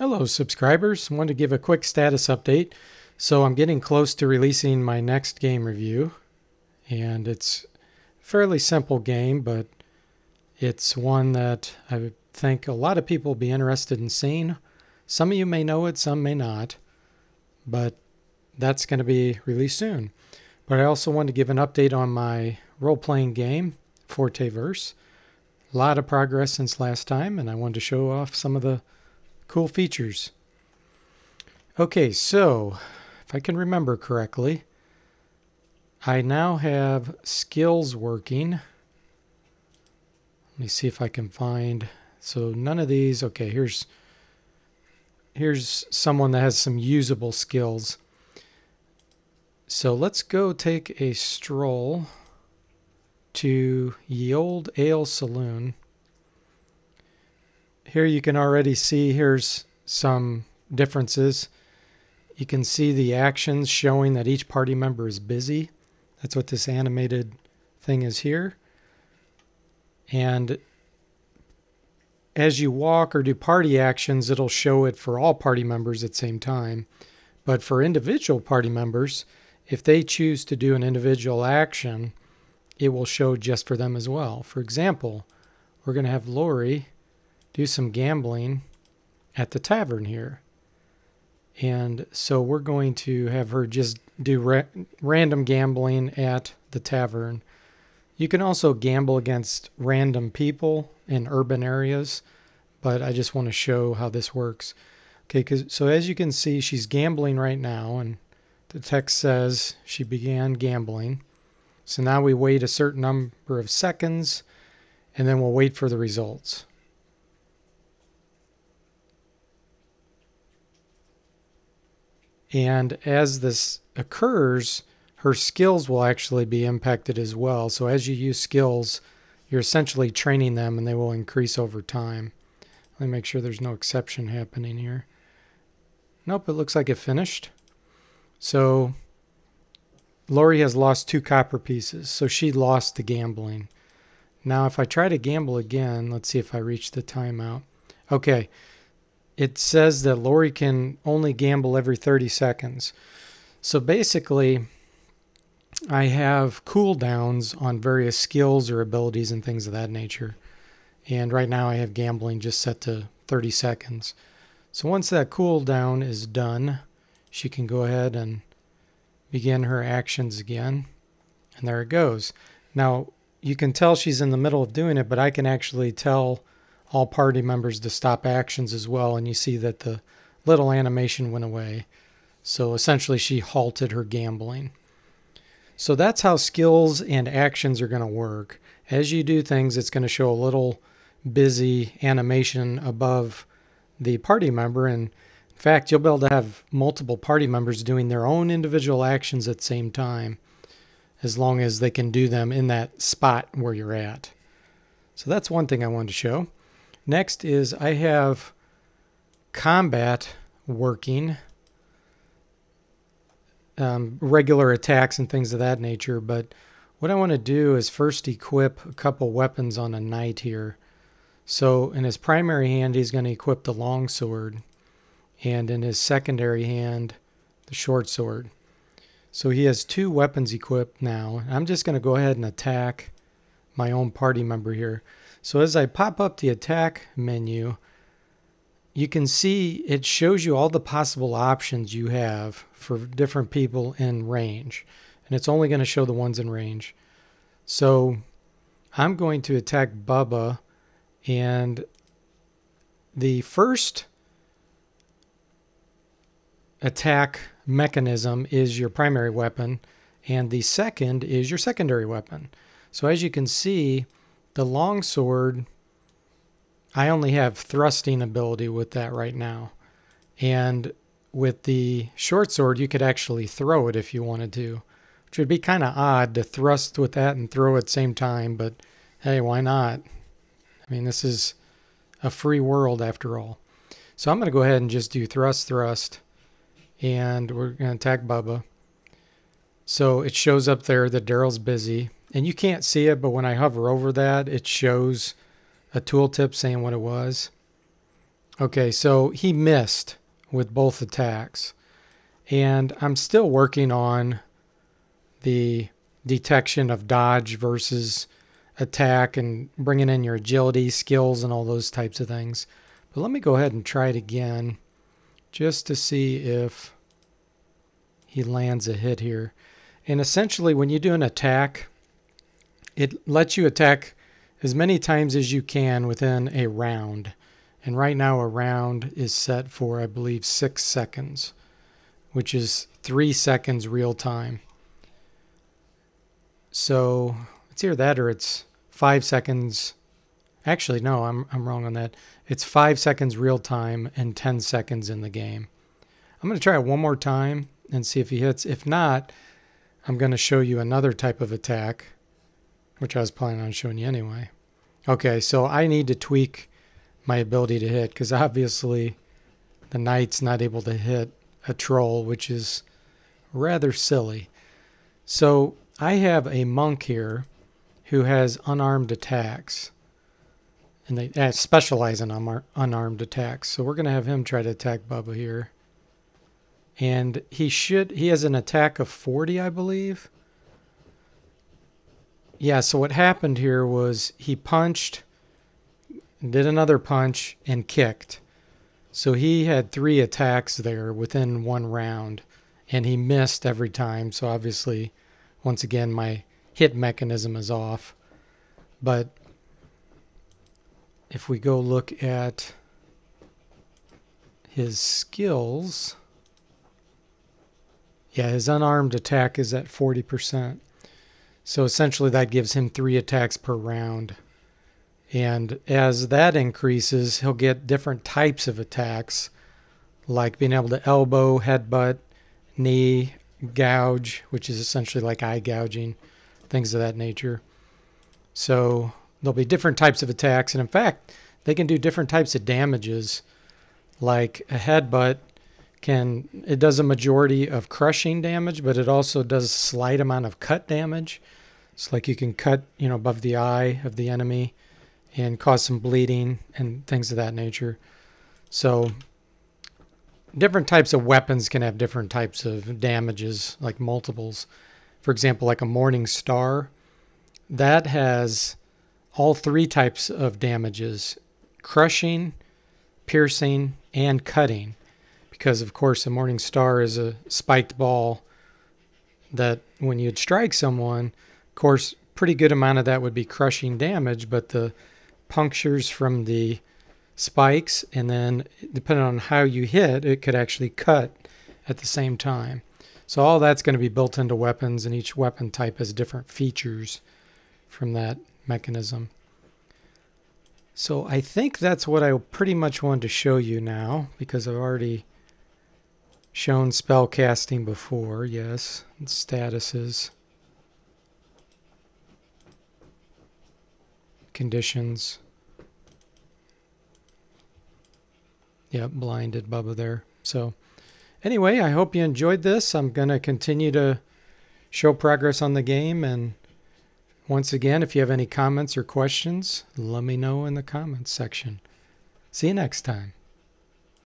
Hello subscribers, wanted to give a quick status update. So I'm getting close to releasing my next game review, and it's a fairly simple game, but it's one that I think a lot of people will be interested in seeing. Some of you may know it, some may not, but that's going to be released soon. But I also wanted to give an update on my role-playing game, Fortaeverse. A lot of progress since last time, and I wanted to show off some of the cool features. Okay, so if I can remember correctly, I now have skills working. Let me see if I can find. So none of these. Okay, here's someone that has some usable skills. So let's go take a stroll to Ye Olde Ale Saloon. Here you can already see, here's some differences. You can see the actions showing that each party member is busy. That's what this animated thing is here. And as you walk or do party actions, it'll show it for all party members at the same time. But for individual party members, if they choose to do an individual action, it will show just for them as well. For example, we're going to have Lori do some gambling at the tavern here. And so we're going to have her just do random gambling at the tavern. You can also gamble against random people in urban areas, but I just want to show how this works. Okay, so as you can see, she's gambling right now, and the text says she began gambling. So now we wait a certain number of seconds, and then we'll wait for the results. And as this occurs, her skills will actually be impacted as well. So as you use skills, you're essentially training them and they will increase over time. Let me make sure there's no exception happening here. Nope, it looks like it finished. So Lori has lost 2 copper pieces, so she lost the gambling. Now if I try to gamble again, let's see if I reach the timeout. Okay. It says that Lori can only gamble every 30 seconds. So basically, I have cooldowns on various skills or abilities and things of that nature. And right now I have gambling just set to 30 seconds. So once that cooldown is done, she can go ahead and begin her actions again. And there it goes. Now, you can tell she's in the middle of doing it, but I can actually tell all party members to stop actions as well, and you see that the little animation went away. So essentially she halted her gambling. So that's how skills and actions are going to work. As you do things, it's going to show a little busy animation above the party member, and in fact you'll be able to have multiple party members doing their own individual actions at the same time, as long as they can do them in that spot where you're at. So that's one thing I wanted to show. Next is I have combat working, regular attacks and things of that nature. But what I want to do is first equip a couple weapons on a knight here. So in his primary hand, he's going to equip the long sword, and in his secondary hand, the short sword. So he has 2 weapons equipped now. I'm just going to go ahead and attack my own party member here. So as I pop up the attack menu, you can see it shows you all the possible options you have for different people in range. And it's only going to show the ones in range. So I'm going to attack Bubba, and the first attack mechanism is your primary weapon, and the second is your secondary weapon. So as you can see, the longsword, I only have thrusting ability with that right now. And with the short sword, you could actually throw it if you wanted to, which would be kind of odd to thrust with that and throw at the same time, but hey, why not? I mean, this is a free world after all. So I'm going to go ahead and just do thrust, and we're going to attack Bubba. So it shows up there that Daryl's busy. And you can't see it, but when I hover over that, it shows a tooltip saying what it was. Okay, so he missed with both attacks. And I'm still working on the detection of dodge versus attack and bringing in your agility, skills, and all those types of things. But let me go ahead and try it again just to see if he lands a hit here. And essentially, when you do an attack, it lets you attack as many times as you can within a round. And right now a round is set for, I believe, 6 seconds, which is 3 seconds real time. So it's either that or it's 5 seconds. Actually, no, I'm wrong on that. It's 5 seconds real time and 10 seconds in the game. I'm going to try it one more time and see if he hits. If not, I'm going to show you another type of attack, which I was planning on showing you anyway. Okay, so I need to tweak my ability to hit because obviously the knight's not able to hit a troll, which is rather silly. So I have a monk here who has unarmed attacks, and they specialize in unarmed attacks. So we're going to have him try to attack Bubba here. And he has an attack of 40, I believe. Yeah, so what happened here was he punched, did another punch, and kicked. So he had 3 attacks there within 1 round, and he missed every time. So obviously, once again, my hit mechanism is off. But if we go look at his skills, yeah, his unarmed attack is at 40%. So essentially that gives him 3 attacks per round. And as that increases, he'll get different types of attacks, like being able to elbow, headbutt, knee, gouge, which is essentially like eye gouging, things of that nature. So there'll be different types of attacks. And in fact, they can do different types of damages, like a headbutt. It does a majority of crushing damage, but it also does a slight amount of cut damage. It's like you can cut, above the eye of the enemy and cause some bleeding and things of that nature. So different types of weapons can have different types of damages, like multiples. For example, like a Morning Star, that has all 3 types of damages: crushing, piercing, and cutting. Because, of course, a Morning Star is a spiked ball that when you'd strike someone, of course, pretty good amount of that would be crushing damage, but the punctures from the spikes, and then depending on how you hit, it could actually cut at the same time. So all that's going to be built into weapons, and each weapon type has different features from that mechanism. So I think that's what I pretty much wanted to show you now, because I've already shown spell casting before. Yes, and statuses, conditions. Yep, blinded Bubba there. So anyway, I hope you enjoyed this. I'm going to continue to show progress on the game, and once again, if you have any comments or questions, let me know in the comments section. See you next time.